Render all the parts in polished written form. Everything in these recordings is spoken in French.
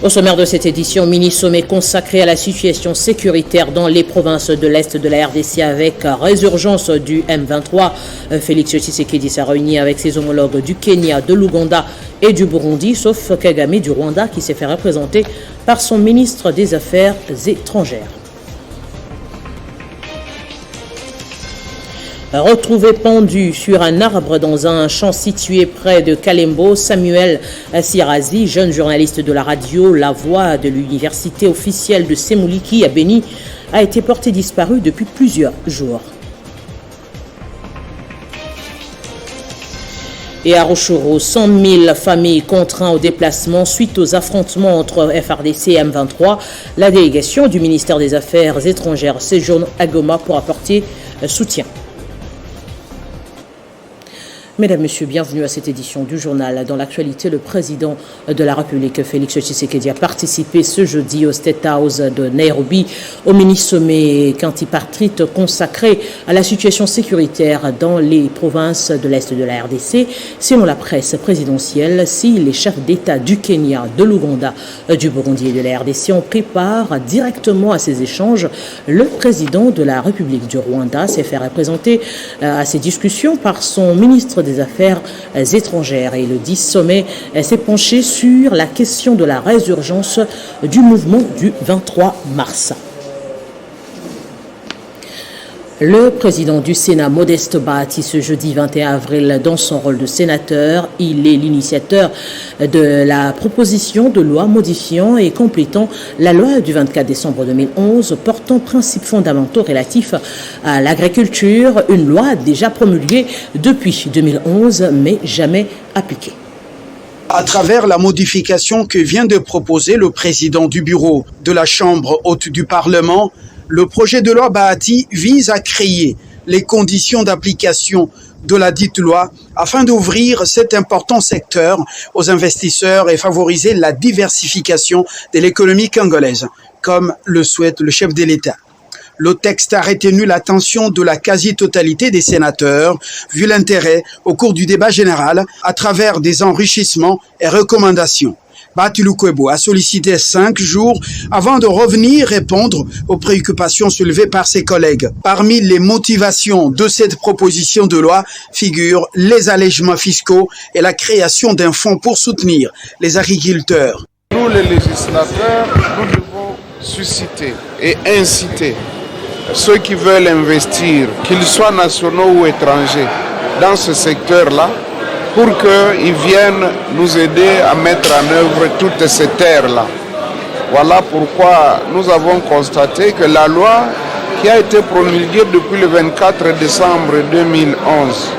Au sommaire de cette édition, mini-sommet consacré à la situation sécuritaire dans les provinces de l'Est de la RDC avec résurgence du M23. Félix Tshisekedi s'est réuni avec ses homologues du Kenya, de l'Ouganda et du Burundi, sauf Kagame du Rwanda qui s'est fait représenter par son ministre des Affaires étrangères. Retrouvé pendu sur un arbre dans un champ situé près de Kalembo, Samuel Sirazi, jeune journaliste de la radio La Voix de l'université officielle de Semuliki à Beni, a été porté disparu depuis plusieurs jours. Et à Rutshuru, 100 000 familles contraintes au déplacement suite aux affrontements entre FARDC et M23. La délégation du ministère des Affaires étrangères séjourne à Goma pour apporter soutien. Mesdames, Messieurs, bienvenue à cette édition du journal. Dans l'actualité, le président de la République, Félix Tshisekedi, a participé ce jeudi au State House de Nairobi au mini-sommet quintipartite consacré à la situation sécuritaire dans les provinces de l'Est de la RDC. Selon la presse présidentielle, si les chefs d'État du Kenya, de l'Ouganda, du Burundi et de la RDC ont pris part directement à ces échanges, le président de la République du Rwanda s'est fait représenter à ces discussions par son ministre des Affaires étrangères. Et le 10 sommet s'est penché sur la question de la résurgence du mouvement du 23 mars. Le président du Sénat, Modeste Bahati, ce jeudi 21 avril, dans son rôle de sénateur, il est l'initiateur de la proposition de loi modifiant et complétant la loi du 24 décembre 2011 portant principes fondamentaux relatifs à l'agriculture, une loi déjà promulguée depuis 2011 mais jamais appliquée. À travers la modification que vient de proposer le président du bureau de la Chambre haute du Parlement, le projet de loi Bahati vise à créer les conditions d'application de la dite loi afin d'ouvrir cet important secteur aux investisseurs et favoriser la diversification de l'économie congolaise, comme le souhaite le chef de l'État. Le texte a retenu l'attention de la quasi-totalité des sénateurs, vu l'intérêt au cours du débat général à travers des enrichissements et recommandations. Bahati Lukwebo a sollicité 5 jours avant de revenir répondre aux préoccupations soulevées par ses collègues. Parmi les motivations de cette proposition de loi figurent les allègements fiscaux et la création d'un fonds pour soutenir les agriculteurs. Nous, les législateurs, nous devons susciter et inciter ceux qui veulent investir, qu'ils soient nationaux ou étrangers, dans ce secteur-là, pour qu'ils viennent nous aider à mettre en œuvre toutes ces terres-là. Voilà pourquoi nous avons constaté que la loi qui a été promulguée depuis le 24 décembre 2011,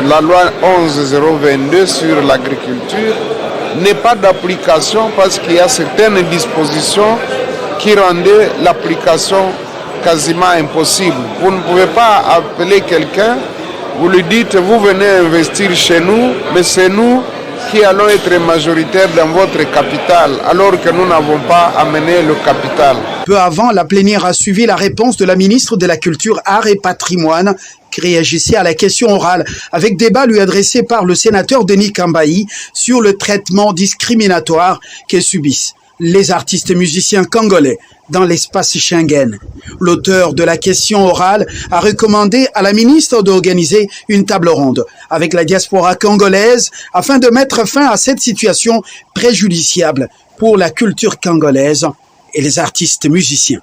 la loi 11022 sur l'agriculture, n'est pas d'application parce qu'il y a certaines dispositions qui rendaient l'application quasiment impossible. Vous ne pouvez pas appeler quelqu'un, vous lui dites, vous venez investir chez nous, mais c'est nous qui allons être majoritaires dans votre capital, alors que nous n'avons pas amené le capital. Peu avant, la plénière a suivi la réponse de la ministre de la Culture, Arts et Patrimoine, qui réagissait à la question orale, avec débat lui adressé par le sénateur Denis Kambayi sur le traitement discriminatoire que subissent les artistes musiciens congolais dans l'espace Schengen. L'auteur de la question orale a recommandé à la ministre d'organiser une table ronde avec la diaspora congolaise afin de mettre fin à cette situation préjudiciable pour la culture congolaise et les artistes musiciens.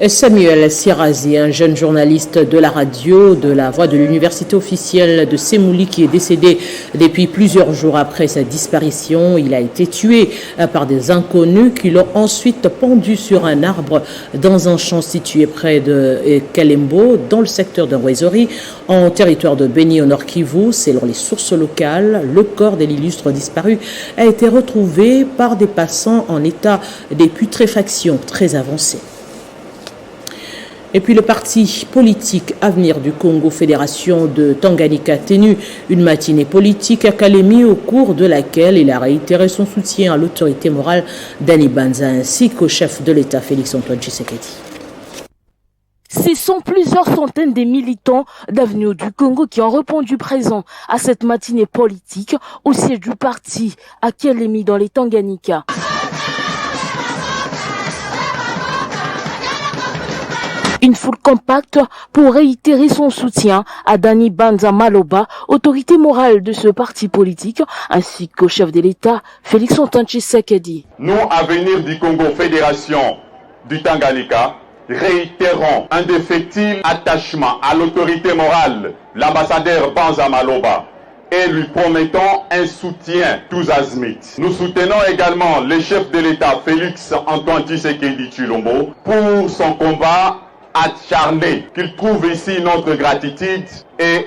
Samuel Sirazi, un jeune journaliste de la radio de La Voix de l'université officielle de Semuli, qui est décédé depuis plusieurs jours après sa disparition. Il a été tué par des inconnus qui l'ont ensuite pendu sur un arbre dans un champ situé près de Kalembo, dans le secteur de Rwenzori, en territoire de Beni au Nord Kivu. Selon les sources locales, le corps de l'illustre disparu a été retrouvé par des passants en état de putréfaction très avancé. Et puis le parti politique Avenir du Congo, fédération de Tanganyika, a tenu une matinée politique à Kalemi au cours de laquelle il a réitéré son soutien à l'autorité morale d'Annie Banza ainsi qu'au chef de l'État Félix Antoine Tshisekedi. Ce sont plusieurs centaines de militants d'Avenir du Congo qui ont répondu présent à cette matinée politique au siège du parti à Kelemi dans les Tanganyika. Une foule compacte pour réitérer son soutien à Dani Banza Maloba, autorité morale de ce parti politique, ainsi qu'au chef de l'État, Félix Antoine Tshisekedi. Nous, Avenir du Congo, Fédération du Tanganyika, réitérons un défectible attachement à l'autorité morale, l'ambassadeur Banza Maloba, et lui promettons un soutien tous azimuts. Nous soutenons également le chef de l'État, Félix Antoine Tshisekedi Tshilombo, pour son combat acharné, qu'il trouve ici notre gratitude et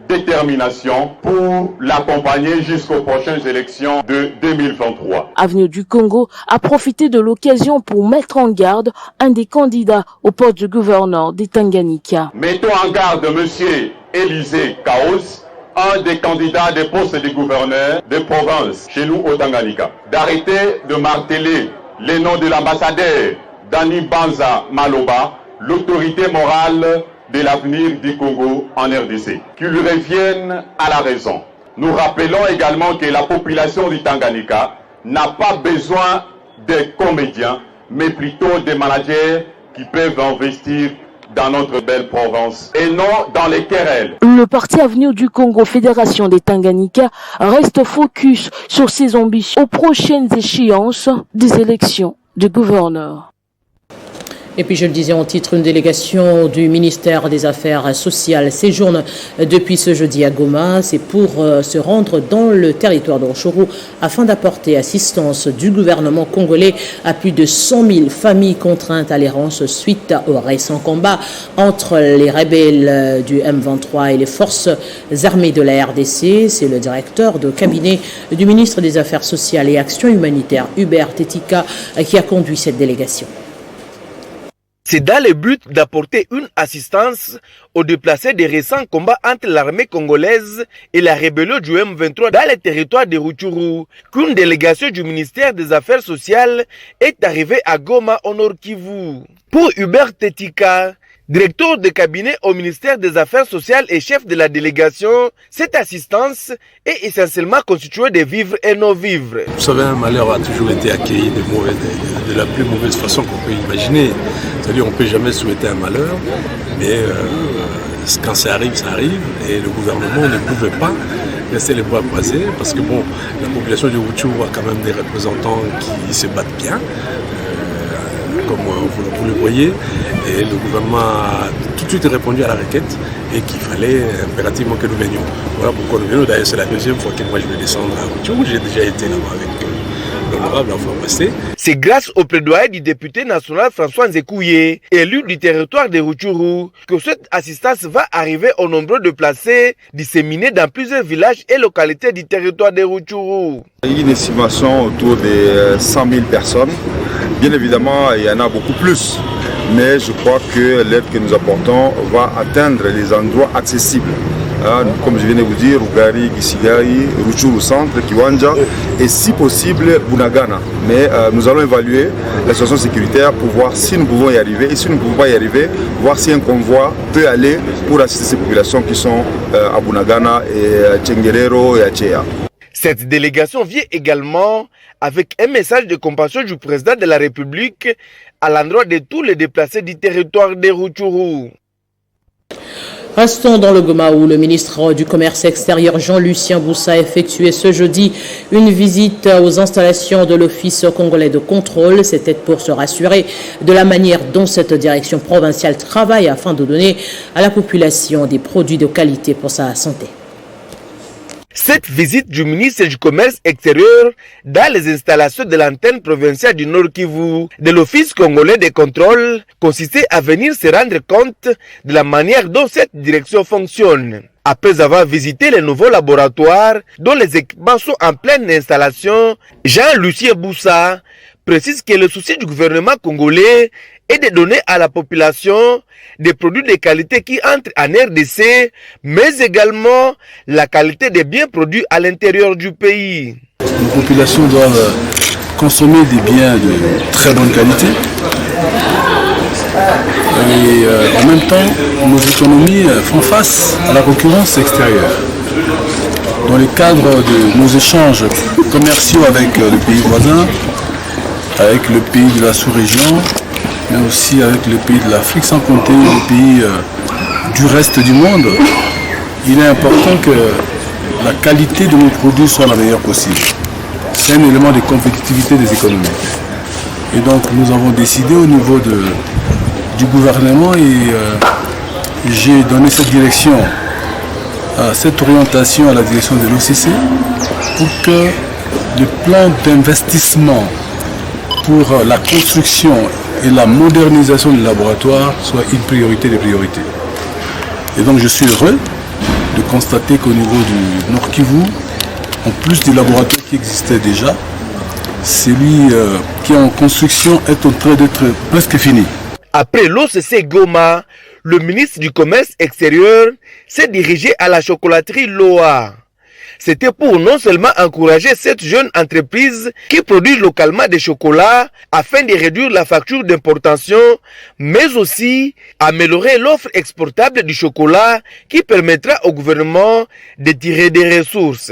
détermination pour l'accompagner jusqu'aux prochaines élections de 2023. Avenir du Congo a profité de l'occasion pour mettre en garde un des candidats au poste de gouverneur des Tanganyika. Mettons en garde monsieur Élisée Kaos, un des candidats des postes de gouverneur de province chez nous au Tanganyika, d'arrêter de marteler les noms de l'ambassadeur Dani Banza Maloba, l'autorité morale de l'avenir du Congo en RDC, qui lui revienne à la raison. Nous rappelons également que la population du Tanganyika n'a pas besoin de comédiens, mais plutôt des managers qui peuvent investir dans notre belle province et non dans les querelles. Le parti Avenir du Congo, Fédération des Tanganyika, reste focus sur ses ambitions aux prochaines échéances des élections de gouverneurs. Et puis je le disais en titre, une délégation du ministère des Affaires sociales séjourne depuis ce jeudi à Goma. C'est pour se rendre dans le territoire de Rutshuru afin d'apporter assistance du gouvernement congolais à plus de 100 000 familles contraintes à l'errance suite au récent combat entre les rebelles du M23 et les forces armées de la RDC. C'est le directeur de cabinet du ministre des Affaires sociales et Action humanitaire, Hubert Tetika, qui a conduit cette délégation. C'est dans le but d'apporter une assistance aux déplacés des récents combats entre l'armée congolaise et la rébellion du M23 dans le territoire de Rutshuru qu'une délégation du ministère des Affaires sociales est arrivée à Goma au Nord Kivu. Pour Hubert Tetika, directeur de cabinet au ministère des Affaires sociales et chef de la délégation, cette assistance est essentiellement constituée de vivres et non-vivres. Vous savez, un malheur a toujours été accueilli de la plus mauvaise façon qu'on peut imaginer. C'est-à-dire qu'on ne peut jamais souhaiter un malheur, mais quand ça arrive, et le gouvernement ne pouvait pas laisser les bras croisés, parce que bon, la population de Rutshuru a quand même des représentants qui se battent bien, comme vous le voyez, et le gouvernement a tout de suite répondu à la requête et qu'il fallait impérativement que nous venions. Voilà pourquoi nous venons. D'ailleurs, c'est la deuxième fois que moi je vais descendre à Rutshuru. J'ai déjà été là-bas avec l'honorable la fois passée. C'est grâce au plaidoyer du député national François Nzekouye, élu du territoire de Rutshuru, que cette assistance va arriver au nombreux déplacés disséminés dans plusieurs villages et localités du territoire de Rutshuru. Il y a une estimation autour de 100 000 personnes. Bien évidemment, il y en a beaucoup plus. Mais je crois que l'aide que nous apportons va atteindre les endroits accessibles. Comme je viens de vous dire, Rugari, Gisigari, Rutshuru Centre, Kiwanja et si possible Bunagana. Mais nous allons évaluer la situation sécuritaire pour voir si nous pouvons y arriver. Et si nous ne pouvons pas y arriver, voir si un convoi peut aller pour assister ces populations qui sont à Bunagana et à Tchengerero et à Tchéa. Cette délégation vient également avec un message de compassion du président de la République à l'endroit de tous les déplacés du territoire de Rutshuru. Restons dans le Goma où le ministre du Commerce extérieur Jean-Lucien Boussa a effectué ce jeudi une visite aux installations de l'Office congolais de contrôle. C'était pour se rassurer de la manière dont cette direction provinciale travaille afin de donner à la population des produits de qualité pour sa santé. Cette visite du ministre du Commerce extérieur dans les installations de l'antenne provinciale du Nord Kivu de l'Office congolais de contrôle consistait à venir se rendre compte de la manière dont cette direction fonctionne. Après avoir visité les nouveaux laboratoires dont les équipements sont en pleine installation, Jean-Lucien Boussa précise que le souci du gouvernement congolais est de donner à la population des produits de qualité qui entrent en RDC, mais également la qualité des biens produits à l'intérieur du pays. Les populations doivent consommer des biens de très bonne qualité, Et en même temps, nos économies font face à la concurrence extérieure. Dans le cadre de nos échanges commerciaux avec les pays voisins, avec le pays de la sous-région, mais aussi avec les pays de l'Afrique, sans compter les pays du reste du monde, il est important que la qualité de nos produits soit la meilleure possible. C'est un élément de compétitivité des économies. Et donc nous avons décidé au niveau du gouvernement et j'ai donné cette direction, cette orientation à la direction de l'OCC pour que le plan d'investissement pour la construction et la modernisation du laboratoire soit une priorité des priorités. Et donc je suis heureux de constater qu'au niveau du Nord Kivu, en plus du laboratoire qui existait déjà, celui qui est en construction est en train d'être presque fini. Après l'OCC Goma, le ministre du Commerce extérieur s'est dirigé à la chocolaterie Loa. C'était pour non seulement encourager cette jeune entreprise qui produit localement des chocolats afin de réduire la facture d'importation, mais aussi améliorer l'offre exportable du chocolat qui permettra au gouvernement de tirer des ressources.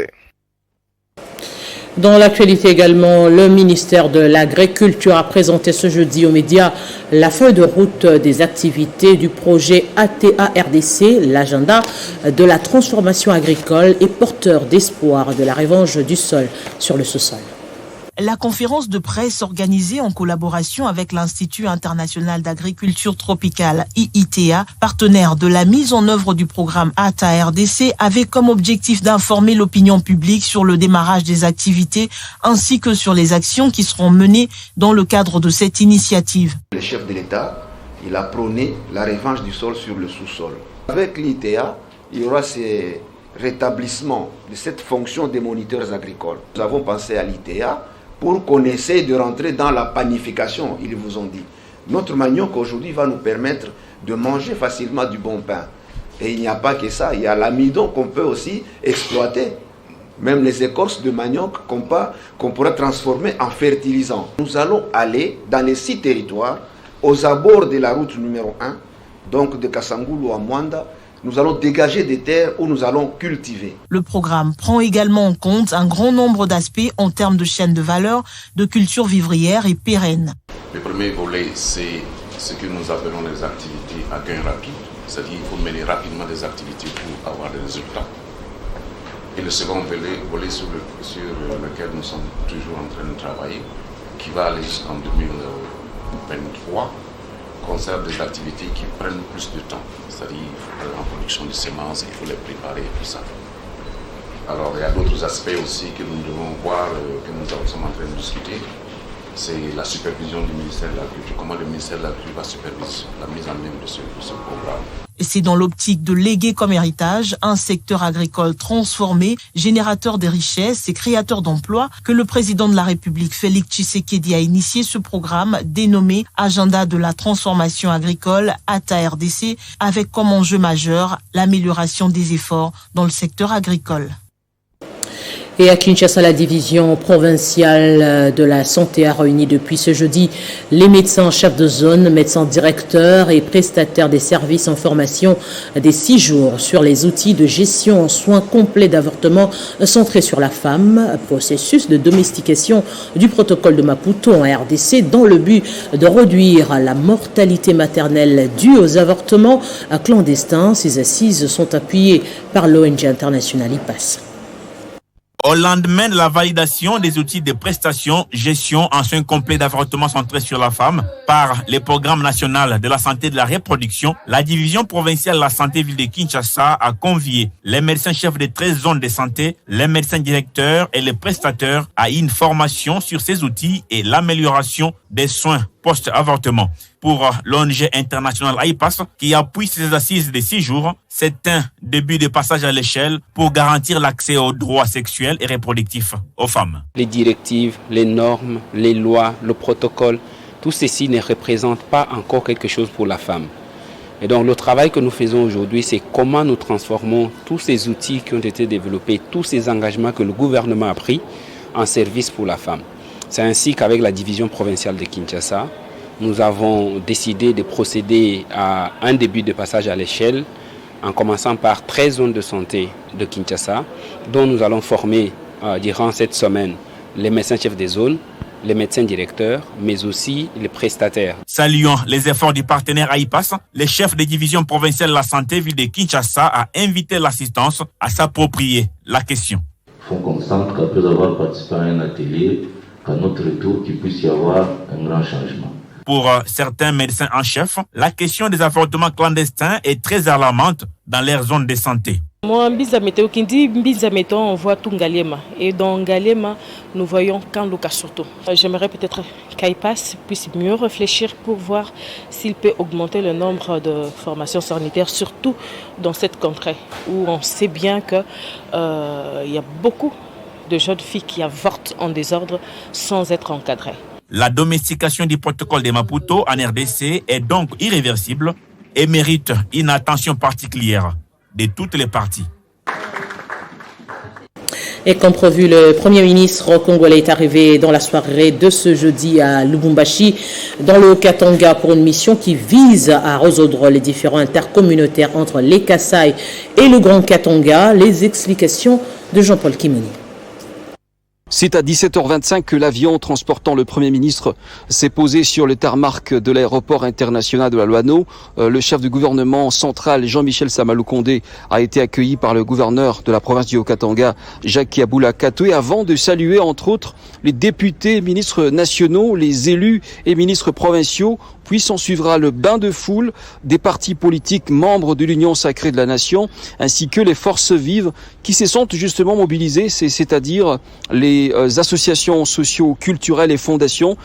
Dans l'actualité également, le ministère de l'Agriculture a présenté ce jeudi aux médias la feuille de route des activités du projet ATA-RDC, l'agenda de la transformation agricole et porteur d'espoir de la revanche du sol sur le sous-sol. La conférence de presse organisée en collaboration avec l'Institut international d'agriculture tropicale IITA, partenaire de la mise en œuvre du programme ATA-RDC, avait comme objectif d'informer l'opinion publique sur le démarrage des activités ainsi que sur les actions qui seront menées dans le cadre de cette initiative. Le chef de l'État, il a prôné la revanche du sol sur le sous-sol. Avec l'IITA, il y aura ces rétablissements de cette fonction des moniteurs agricoles. Nous avons pensé à l'IITA pour qu'on essaie de rentrer dans la panification, ils vous ont dit. Notre manioc aujourd'hui va nous permettre de manger facilement du bon pain. Et il n'y a pas que ça, il y a l'amidon qu'on peut aussi exploiter. Même les écorces de manioc qu'on pourra transformer en fertilisant. Nous allons aller dans les 6 territoires, aux abords de la route numéro 1, donc de Kassangoulou à Mwanda. Nous allons dégager des terres où nous allons cultiver. Le programme prend également en compte un grand nombre d'aspects en termes de chaîne de valeur, de culture vivrière et pérenne. Le premier volet, c'est ce que nous appelons les activités à gain rapide. C'est-à-dire qu'il faut mener rapidement des activités pour avoir des résultats. Et le second volet sur lequel nous sommes toujours en train de travailler, qui va aller jusqu'en 2023, concerne des activités qui prennent plus de temps. C'est-à-dire qu'il faut aller en production de semences, il faut les préparer et tout ça. Alors il y a d'autres aspects aussi que nous devons voir, que nous sommes en train de discuter. C'est la supervision du ministère de l'Agriculture. Comment le ministère de l'Agriculture va superviser la mise en œuvre de ce programme. C'est dans l'optique de léguer comme héritage un secteur agricole transformé, générateur de richesses et créateur d'emplois que le président de la République, Félix Tshisekedi, a initié ce programme dénommé Agenda de la transformation agricole, ATA-RDC, avec comme enjeu majeur l'amélioration des efforts dans le secteur agricole. Et à Kinshasa, la division provinciale de la santé a réuni depuis ce jeudi les médecins chefs de zone, médecins directeurs et prestataires des services en formation des 6 jours sur les outils de gestion en soins complets d'avortement centrés sur la femme, processus de domestication du protocole de Maputo en RDC dans le but de réduire la mortalité maternelle due aux avortements clandestins. Ces assises sont appuyées par l'ONG internationale IPAS. Au lendemain de la validation des outils de prestation, gestion en soins complets d'avortement centrés sur la femme par le programme national de la santé et de la reproduction, la division provinciale de la santé ville de Kinshasa a convié les médecins chefs de 13 zones de santé, les médecins directeurs et les prestataires à une formation sur ces outils et l'amélioration des soins post-avortement. Pour l'ONG internationale IPAS, qui appuie ces assises de 6 jours, c'est un début de passage à l'échelle pour garantir l'accès aux droits sexuels et reproductifs aux femmes. Les directives, les normes, les lois, le protocole, tout ceci ne représente pas encore quelque chose pour la femme. Et donc le travail que nous faisons aujourd'hui, c'est comment nous transformons tous ces outils qui ont été développés, tous ces engagements que le gouvernement a pris en service pour la femme. C'est ainsi qu'avec la division provinciale de Kinshasa, nous avons décidé de procéder à un début de passage à l'échelle en commençant par 13 zones de santé de Kinshasa, dont nous allons former durant cette semaine les médecins-chefs des zones, les médecins directeurs, mais aussi les prestataires. Saluant les efforts du partenaire AIPAS, le chef de division provinciale de la santé ville de Kinshasa a invité l'assistance à s'approprier la question. Il faut qu'on sente qu'après avoir participé à un atelier, qu'à notre retour, qu'il puisse y avoir un grand changement. Pour certains médecins en chef, la question des avortements clandestins est très alarmante dans leur zone de santé. Moi, on voit tout Ngalema. Et dans Ngalema, nous voyons Kanluka surtout. J'aimerais peut-être qu'AIPAS puisse mieux réfléchir pour voir s'il peut augmenter le nombre de formations sanitaires, surtout dans cette contrée où on sait bien qu'il y a beaucoup de jeunes filles qui avortent en désordre sans être encadrées. La domestication du protocole de Maputo en RDC est donc irréversible et mérite une attention particulière de toutes les parties. Et comme prévu, le Premier ministre congolais est arrivé dans la soirée de ce jeudi à Lubumbashi, dans le Haut-Katanga, pour une mission qui vise à résoudre les différends intercommunautaires entre les Kasaï et le Grand Katanga. Les explications de Jean-Paul Kimoni. C'est à 17h25 que l'avion transportant le Premier ministre s'est posé sur le tarmac de l'aéroport international de la Loano. Le chef du gouvernement central, Jean-Michel Sama Lukonde, a été accueilli par le gouverneur de la province du Haut-Katanga, Jacques Kiabula Katoué, avant de saluer entre autres les députés, ministres nationaux, les élus et ministres provinciaux. Puis s'en suivra le bain de foule des partis politiques membres de l'Union sacrée de la nation, ainsi que les forces vives qui se sont justement mobilisées, c'est-à-dire les associations socio-culturelles et fondations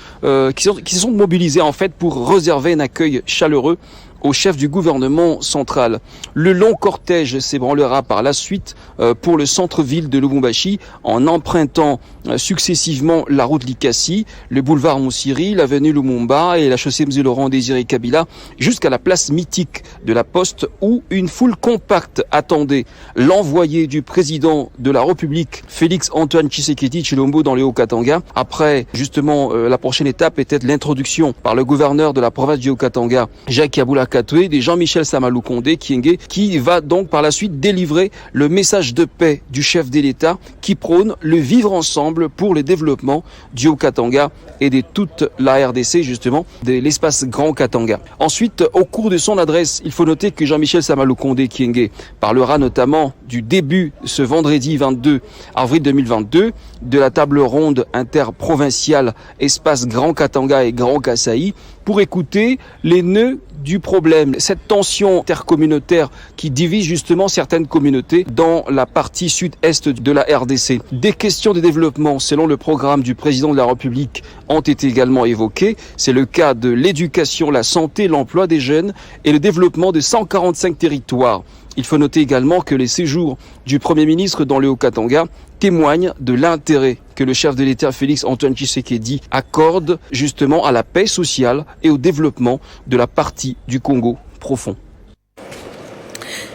qui se sont mobilisées en fait pour réserver un accueil chaleureux au chef du gouvernement central. Le long cortège s'ébranlera par la suite pour le centre-ville de Lubumbashi en empruntant successivement la route Likasi, le boulevard Moussiri, l'avenue Lumumba et la chaussée Mzee Laurent Désiré Kabila jusqu'à la place mythique de la Poste où une foule compacte attendait l'envoyé du président de la République, Félix Antoine Tshisekedi Tshilombo, dans le Haut-Katanga. Après, justement, la prochaine étape était l'introduction par le gouverneur de la province du Haut-Katanga, Jacques Kiabula Katoué, de Jean-Michel Sama Lukonde Kienge, qui va donc par la suite délivrer le message de paix du chef de l'État qui prône le vivre ensemble pour le développement du Haut-Katanga et de toute la RDC, justement, de l'espace Grand Katanga. Ensuite, au cours de son adresse, il faut noter que Jean-Michel Sama Lukonde Kienge parlera notamment du début, ce vendredi 22 avril 2022, de la table ronde interprovinciale Espace Grand Katanga et Grand Kasaï pour écouter les nœuds du problème, cette tension intercommunautaire qui divise justement certaines communautés dans la partie sud-est de la RDC. Des questions de développement selon le programme du président de la République ont été également évoquées. C'est le cas de l'éducation, la santé, l'emploi des jeunes et le développement de 145 territoires. Il faut noter également que les séjours du Premier ministre dans le Haut-Katanga témoignent de l'intérêt que le chef de l'État Félix Antoine Tshisekedi accorde justement à la paix sociale et au développement de la partie du Congo profond.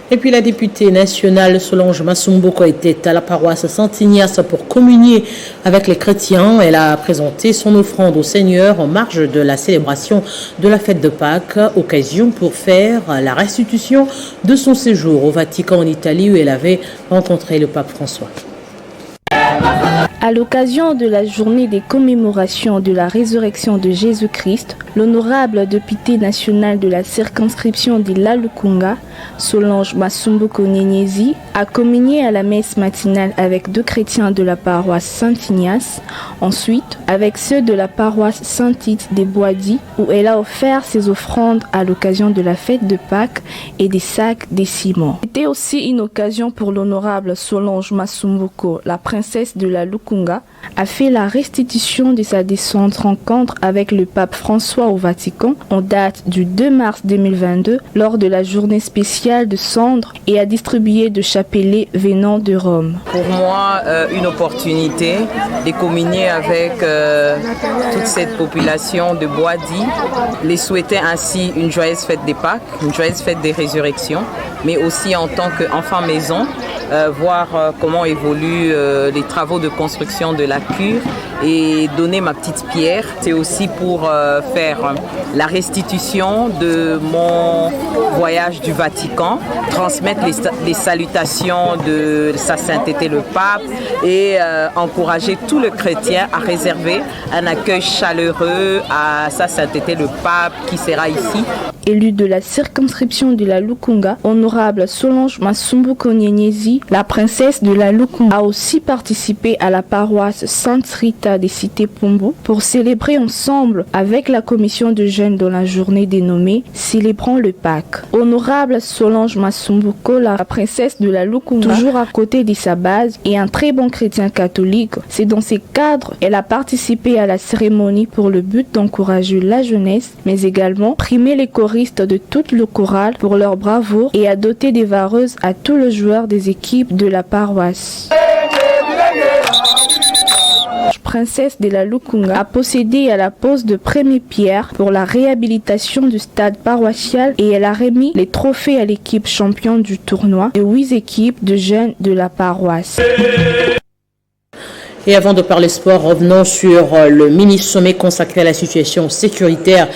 Et puis la députée nationale Solange Masumbuko était à la paroisse Saint-Ignace pour communier avec les chrétiens. Elle a présenté son offrande au Seigneur en marge de la célébration de la fête de Pâques, occasion pour faire la restitution de son séjour au Vatican en Italie où elle avait rencontré le pape François. À l'occasion de la journée des commémorations de la résurrection de Jésus-Christ, l'honorable députée nationale de la circonscription de Lalukunga, Solange Masumbuko Nyenyezi, a communié à la messe matinale avec 2 chrétiens de la paroisse Saint-Ignace, ensuite avec ceux de la paroisse Saint-Tite des Boisdis, où elle a offert ses offrandes à l'occasion de la fête de Pâques et des sacs des ciments. C'était aussi une occasion pour l'honorable Solange Masumbuko, la princesse de la Lukunga, a fait la restitution de sa descente rencontre avec le pape François au Vatican en date du 2 mars 2022 lors de la journée spéciale de cendres et a distribué de chapelets venant de Rome. Pour moi, une opportunité de communier avec toute cette population de Boisdi, les souhaiter ainsi une joyeuse fête des Pâques, une joyeuse fête des résurrections, mais aussi en tant qu'enfant maison, voir comment évoluent les travaux de construction de la cure et donner ma petite pierre. C'est aussi pour faire la restitution de mon voyage du Vatican, transmettre les salutations de Sa Sainteté le Pape et encourager tout le chrétien à réserver un accueil chaleureux à Sa Sainteté le Pape qui sera ici. Élue de la circonscription de la Lukunga, honorable Solange Masumbuko Nyenyezi, la princesse de la Lukunga, a aussi participé à la paroisse Sainte Rita des Cités Pombo pour célébrer ensemble avec la commission de jeunes dans la journée dénommée Célébrons le Pâques. Honorable Solange Masumbuko, la princesse de la Lukunga, toujours à côté de sa base et un très bon chrétien catholique, c'est dans ces cadres qu'elle a participé à la cérémonie pour le but d'encourager la jeunesse, mais également primer les choristes de toute le chorale pour leur bravoure et à doter des vareuses à tous les joueurs des équipes de la paroisse. Princesse de la Lukunga a procédé à la pose de première pierre pour la réhabilitation du stade paroissial et elle a remis les trophées à l'équipe championne du tournoi et 8 équipes de jeunes de la paroisse. Et avant de parler sport, revenons sur le mini-sommet consacré à la situation sécuritaire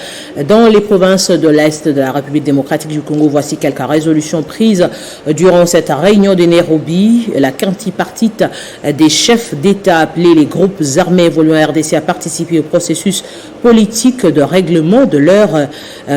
dans les provinces de l'Est de la République démocratique du Congo. Voici quelques résolutions prises durant cette réunion de Nairobi. La quintipartite des chefs d'État appelés les groupes armés évoluant RDC à participer au processus politique de règlement de leurs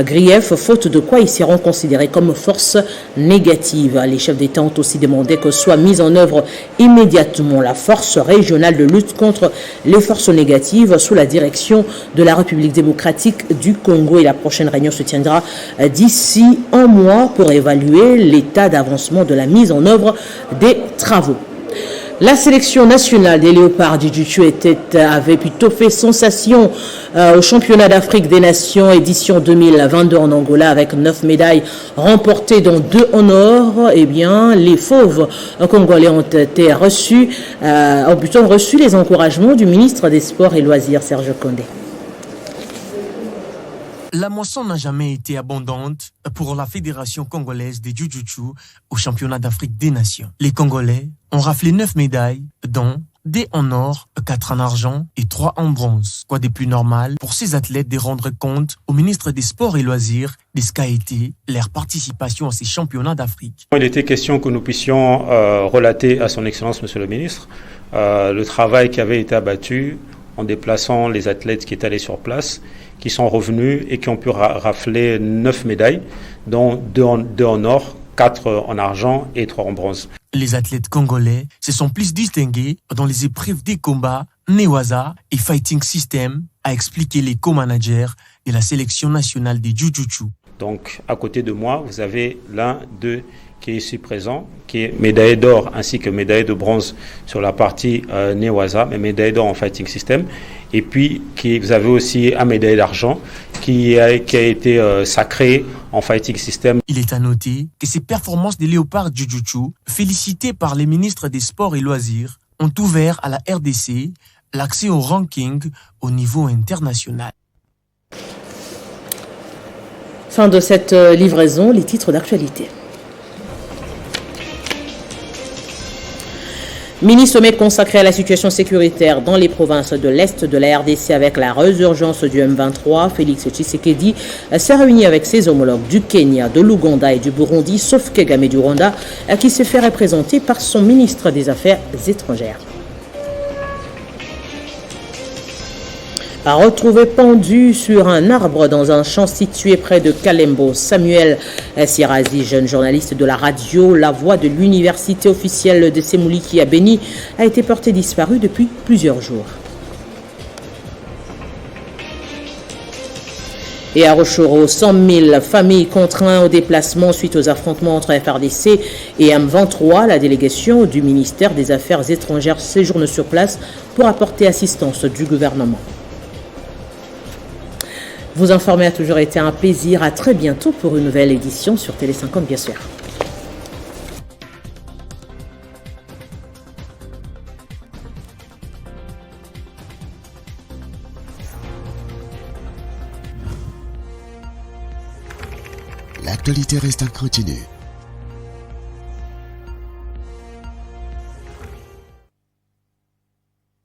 griefs, faute de quoi ils seront considérés comme force négative. Les chefs d'État ont aussi demandé que soit mise en œuvre immédiatement la force régionale de lutte contre les forces négatives sous la direction de la République démocratique du Congo. Et la prochaine réunion se tiendra d'ici un mois pour évaluer l'état d'avancement de la mise en œuvre des travaux. La sélection nationale des léopards du Juju avait plutôt fait sensation au championnat d'Afrique des Nations édition 2022 en Angola avec 9 médailles remportées dont 2 en or. Eh bien, les fauves congolais ont reçu les encouragements du ministre des Sports et Loisirs, Serge Condé. La moisson n'a jamais été abondante pour la Fédération congolaise de Jiu-Jitsu au championnat d'Afrique des Nations. Les Congolais ont raflé 9 médailles, dont 2 en or, 4 en argent et 3 en bronze. Quoi de plus normal pour ces athlètes de rendre compte au ministre des Sports et Loisirs de ce qu'a été leur participation à ces championnats d'Afrique. Il était question que nous puissions relater à son Excellence, Monsieur le Ministre, le travail qui avait été abattu en déplaçant les athlètes qui étaient allés sur place, qui sont revenus et qui ont pu rafler 9 médailles, dont 2 en or, 4 en argent et 3 en bronze. Les athlètes congolais se sont plus distingués dans les épreuves des combats, Newaza et Fighting System, a expliqué les co-managers de la sélection nationale des Jiu-Jitsu. Donc, à côté de moi, vous avez l'un d'eux qui est ici présent, qui est médaillé d'or ainsi que médaillé de bronze sur la partie Newaza, mais médaillé d'or en Fighting System. Et puis, vous avez aussi un médaillé d'argent qui a été sacré en Fighting System. Il est à noter que ces performances des léopards Jiu-Jitsu, félicitées par les ministres des Sports et Loisirs, ont ouvert à la RDC l'accès au ranking au niveau international. Fin de cette livraison, les titres d'actualité. Mini-sommet consacré à la situation sécuritaire dans les provinces de l'Est de la RDC avec la résurgence du M23. Félix Tshisekedi s'est réuni avec ses homologues du Kenya, de l'Ouganda et du Burundi, sauf Kagame du Rwanda, qui se fait représenter par son ministre des Affaires étrangères. A retrouvé pendu sur un arbre dans un champ situé près de Kalembo. Samuel Sirazi, jeune journaliste de la radio La Voix de l'université officielle de Semuliki à Béni, a été porté disparu depuis plusieurs jours. Et à Rochoro, 100 000 familles contraintes au déplacement suite aux affrontements entre FRDC et M23. La délégation du ministère des Affaires étrangères séjourne sur place pour apporter assistance du gouvernement. Vous informer a toujours été un plaisir. À très bientôt pour une nouvelle édition sur Télé 50, bien sûr. L'actualité reste en continu.